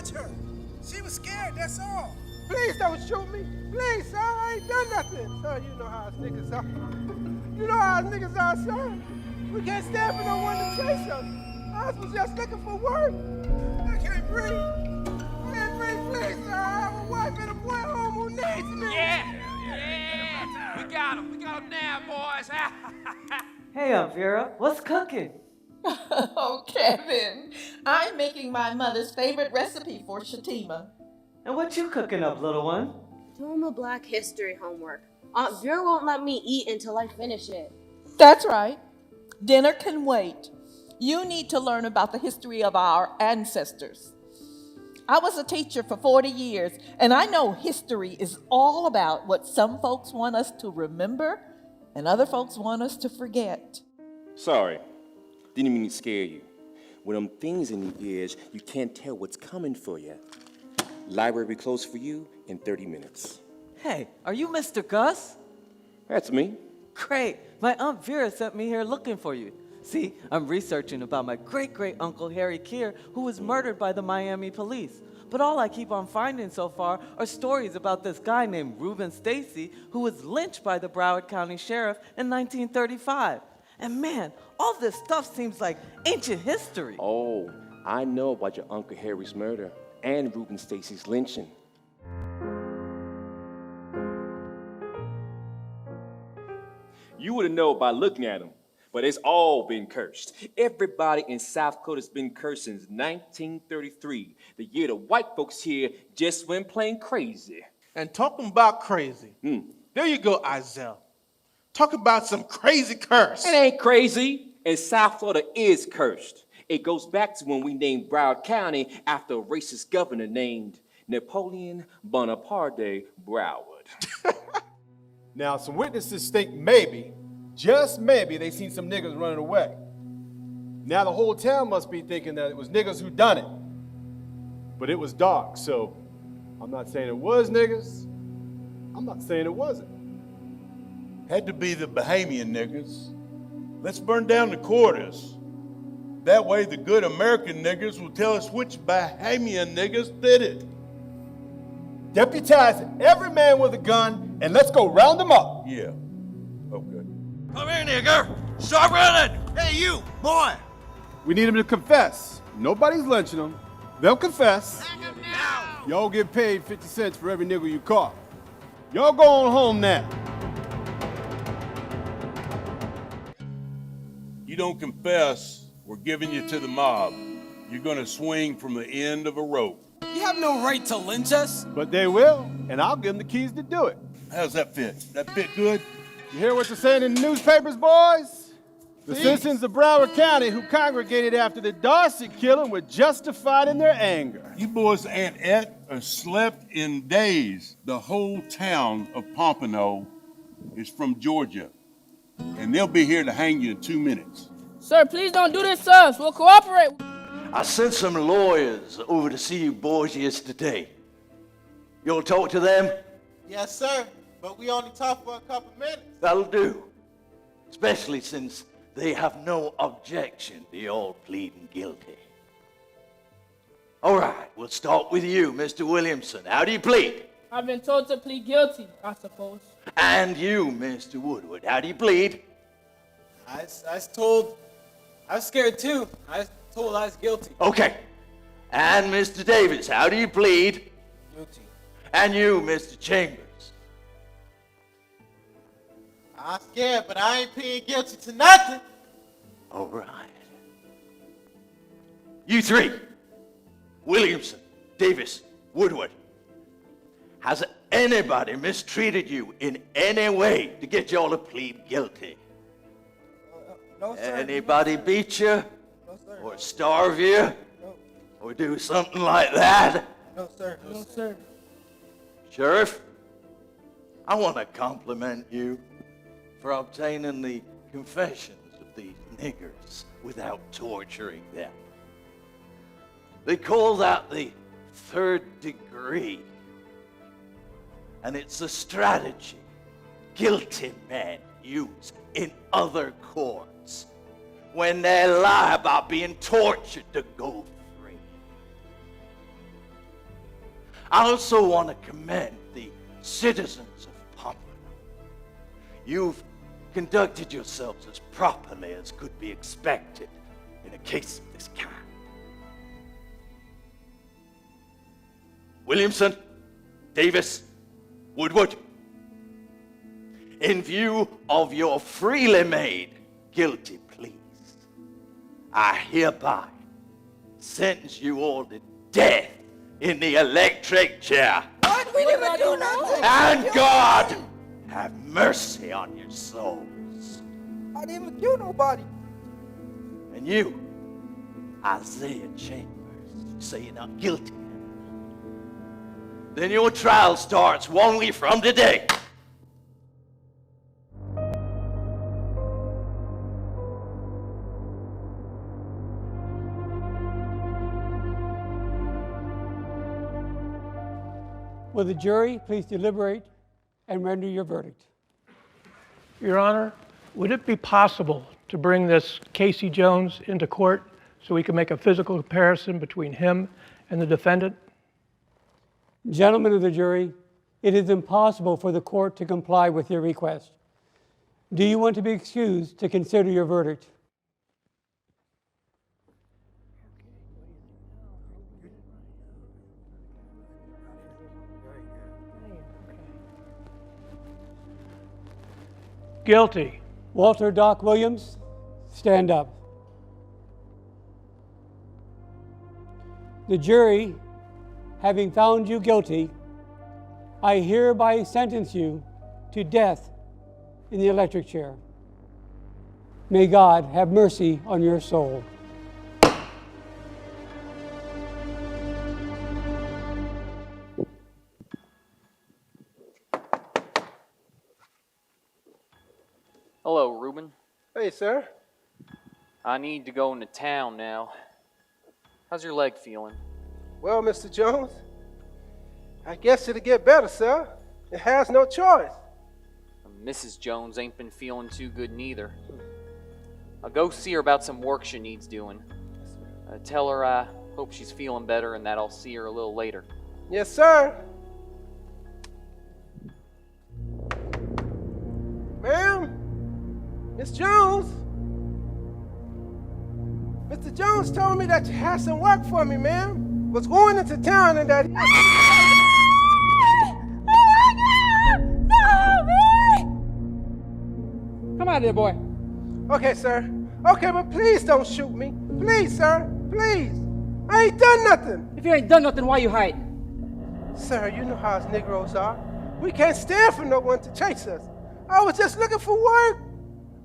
touch her. She was scared, that's all. Please don't shoot me. Please, sir. I ain't done nothing. Sir, you know how us niggas are. You know how us niggas are, sir. We can't stand for no one to chase us. I was just looking for work. I can't breathe. I can't breathe, please, sir. I have a wife and a boy home who needs me. Yeah. We got him now, boys. Hey, Vera, what's cooking? Oh, Kevin, I'm making my mother's favorite recipe for shatima. And what you cooking up, little one? Doing my Black History homework. Aunt Vera won't let me eat until I finish it. That's right. Dinner can wait. You need to learn about the history of our ancestors. I was a teacher for 40 years, and I know history is all about what some folks want us to remember and other folks want us to forget. Sorry, didn't mean to scare you. With them things in your ears, you can't tell what's coming for you. Library closed for you in 30 minutes. Hey, are you Mr. Gus? That's me. Great. My Aunt Vera sent me here looking for you. See, I'm researching about my great-great-uncle Harry Keir, who was murdered by the Miami police. But all I keep on finding so far are stories about this guy named Reuben Stacy, who was lynched by the Broward County Sheriff in 1935. And man, all this stuff seems like ancient history. Oh, I know about your Uncle Harry's murder and Reuben Stacy's lynching. You would have known by looking at them, but it's all been cursed. Everybody in South Dakota's been cursed since 1933, the year the white folks here just went plain crazy. And talking about crazy, there you go, Isaiah. Talk about some crazy curse. It ain't crazy, and South Florida is cursed. It goes back to when we named Broward County after a racist governor named Napoleon Bonaparte Broward. Now, some witnesses think maybe, just maybe, they seen some niggas running away. Now the whole town must be thinking that it was niggas who done it. But it was dark, so I'm not saying it was niggas. I'm not saying it wasn't. Had to be the Bahamian niggas. Let's burn down the quarters. That way the good American niggas will tell us which Bahamian niggas did it. Deputize every man with a gun and let's go round them up. Yeah, okay. Come here, nigger. Stop running. Hey, you, boy. We need them to confess. Nobody's lynching them. They'll confess. Now. Y'all get paid 50 cents for every nigga you caught. Y'all go on home now. You don't confess, we're giving you to the mob. You're gonna swing from the end of a rope. You have no right to lynch us. But they will, and I'll give them the keys to do it. How's that fit? That fit good? You hear what they're saying in the newspapers, boys? The citizens of Broward County who congregated after the Darcy killing were justified in their anger. You boys ain't ate or slept in days. The whole town of Pompano is from Georgia, and they'll be here to hang you in 2 minutes. Sir, please don't do this, sir. We'll cooperate. I sent some lawyers over to see you boys yesterday. You'll talk to them? Yes, sir. But we only talk for a couple minutes. That'll do. Especially since they have no objection to y'all pleading guilty. All right, we'll start with you, Mr. Williamson. How do you plead? I've been told to plead guilty, I suppose. And you, Mr. Woodward, how do you plead? I was told, I was scared too. I was told I was guilty. Okay. And Mr. Davis, how do you plead? Guilty. And you, Mr. Chambers? I'm scared, but I ain't pleading guilty to nothing. All right. You three, Williamson, Davis, Woodward, has anybody mistreated you in any way to get y'all to plead guilty? No, sir. Anybody no, beat you? No, sir. Or starve you? No. Or do something like that? No, sir. No, sir. Sheriff, I want to compliment you for obtaining the confessions of these niggers without torturing them. They call that the third degree. And it's a strategy guilty men use in other courts when they lie about being tortured to go free. I also want to commend the citizens of Pompano. You've conducted yourselves as properly as could be expected in a case of this kind. Williamson, Davis, Woodward, in view of your freely made guilty pleas, I hereby sentence you all to death in the electric chair. What? We didn't do nothing. And God have mercy on your souls. I didn't even kill nobody. And you, Isaiah Chambers, you say you're not guilty. Then your trial starts 1 week from today. Will the jury please deliberate and render your verdict? Your Honor, would it be possible to bring this Casey Jones into court so we can make a physical comparison between him and the defendant? Gentlemen of the jury, it is impossible for the court to comply with your request. Do you want to be excused to consider your verdict? Guilty. Walter Doc Williams, stand up. The jury, having found you guilty, I hereby sentence you to death in the electric chair. May God have mercy on your soul. Hello, Reuben. Hey, sir. I need to go into town now. How's your leg feeling? Well, Mr. Jones, I guess it'll get better, sir. It has no choice. Mrs. Jones ain't been feeling too good neither. I'll go see her about some work she needs doing. Tell her I hope she's feeling better and that I'll see her a little later. Yes, sir. Ma'am? Miss Jones? Mr. Jones told me that you had some work for me, ma'am. Was going into town and that... Come out there, boy. Okay, sir. Okay, but please don't shoot me. Please, sir. Please. I ain't done nothing. If you ain't done nothing, why you hiding? Sir, you know how us Negroes are. We can't stand for no one to chase us. I was just looking for work.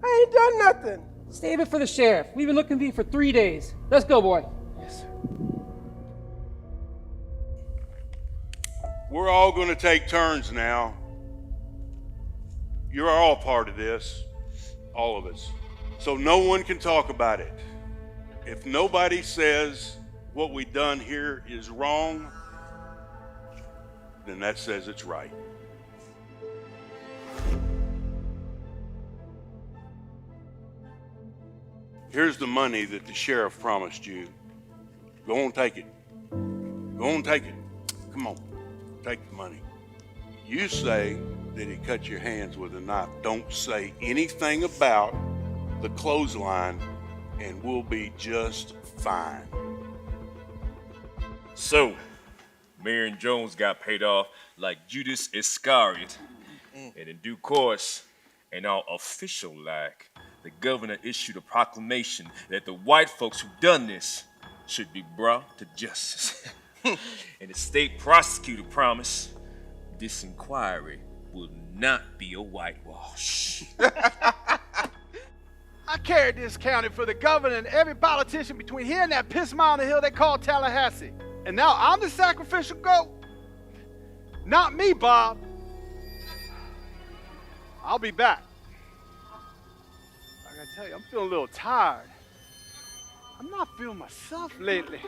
I ain't done nothing. Save it for the sheriff. We've been looking for you for 3 days. Let's go, boy. Yes, sir. We're all going to take turns now. You're all part of this, all of us. So no one can talk about it. If nobody says what we done here is wrong, then that says it's right. Here's the money that the sheriff promised you. Go on, take it. Go on, take it. Come on, take the money. You say that he cut your hands with a knife. Don't say anything about the clothesline, and we'll be just fine. So, Mayor and Jones got paid off like Judas Iscariot. And in due course, and all official-like, the governor issued a proclamation that the white folks who done this should be brought to justice. And the state prosecutor promised this inquiry will not be a whitewash. I carried this county for the governor and every politician between here and that piss mile on the hill they call Tallahassee. And now I'm the sacrificial goat? Not me, Bob. I'll be back. I gotta tell you, I'm feeling a little tired. I'm not feeling myself lately.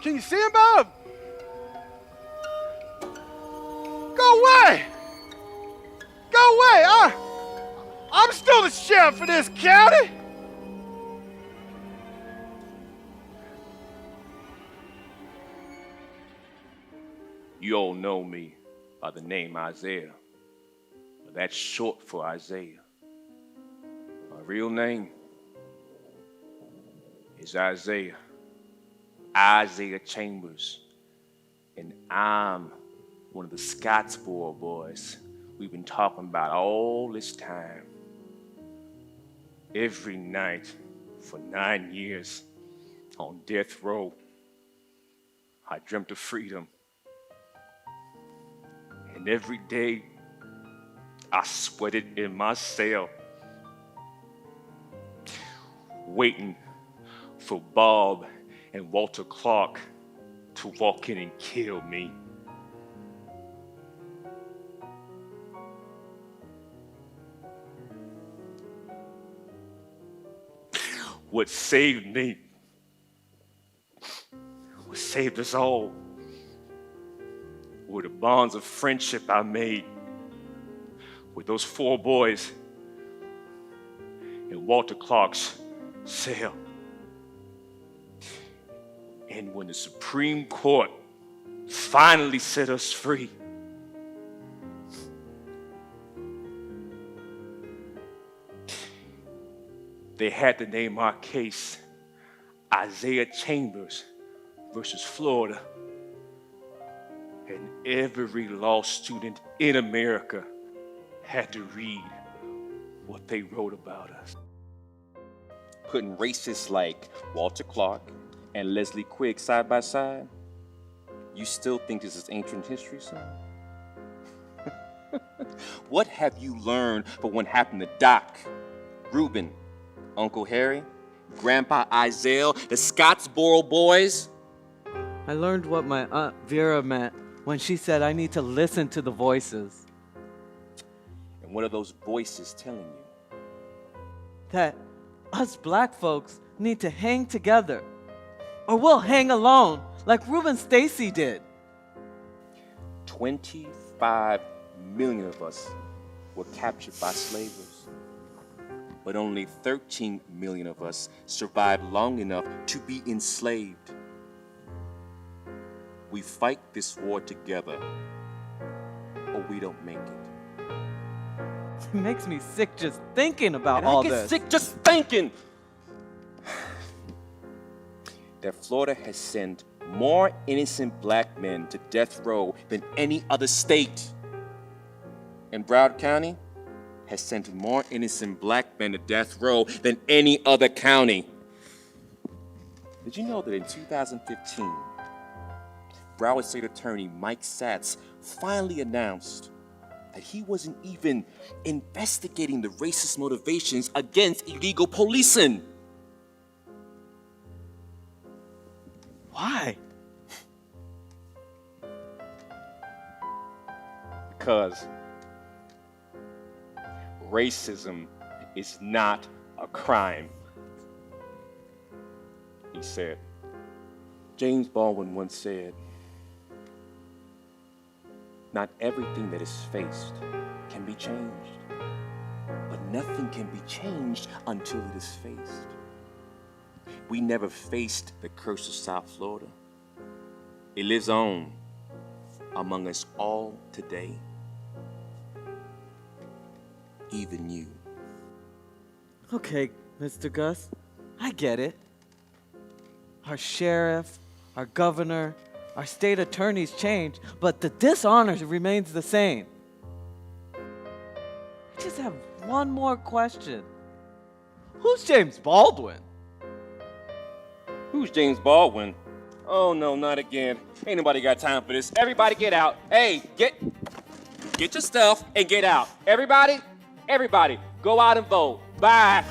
Can you see him, Bob? Go away! Go away! I'm still the sheriff for this county. You all know me by the name Isaiah. But that's short for Isaiah. My real name is Isaiah Chambers. And I'm one of the Scottsboro boys we've been talking about all this time. Every night for 9 years on death row, I dreamt of freedom. And every day I sweated in my cell, waiting for Bob and Walter Clark to walk in and kill me. What saved me, what saved us all, were the bonds of friendship I made with those 4 boys in Walter Clark's cell. And when the Supreme Court finally set us free, they had to name our case Isaiah Chambers versus Florida. And every law student in America had to read what they wrote about us. Putting racists like Walter Clark and Leslie Quigg side by side, you still think this is ancient history, son? What have you learned from what happened to Doc, Reuben, Uncle Harry, Grandpa Isaiah, the Scottsboro boys? I learned what my Aunt Vera meant when she said I need to listen to the voices. And what are those voices telling you? That us black folks need to hang together, or we'll hang alone like Reuben Stacy did. 25 million of us were captured by slavers, but only 13 million of us survived long enough to be enslaved. We fight this war together, or we don't make it. It makes me sick just thinking about And all I get this. sick just thinking that Florida has sent more innocent black men to death row than any other state. And Broward County has sent more innocent black men to death row than any other county. Did you know that in 2015, Broward State Attorney Mike Satz finally announced that he wasn't even investigating the racist motivations against illegal policing? Why? Because racism is not a crime, he said. James Baldwin once said, "Not everything that is faced can be changed, but nothing can be changed until it is faced." We never faced the curse of South Florida. It lives on among us all today. Even you. Okay, Mr. Gus, I get it. Our sheriff, our governor, our state attorneys change, but the dishonor remains the same. I just have one more question. Who's James Baldwin? Who's James Baldwin? Oh no, not again. Ain't nobody got time for this. Everybody get out. Hey, get your stuff and get out. Everybody, go out and vote. Bye.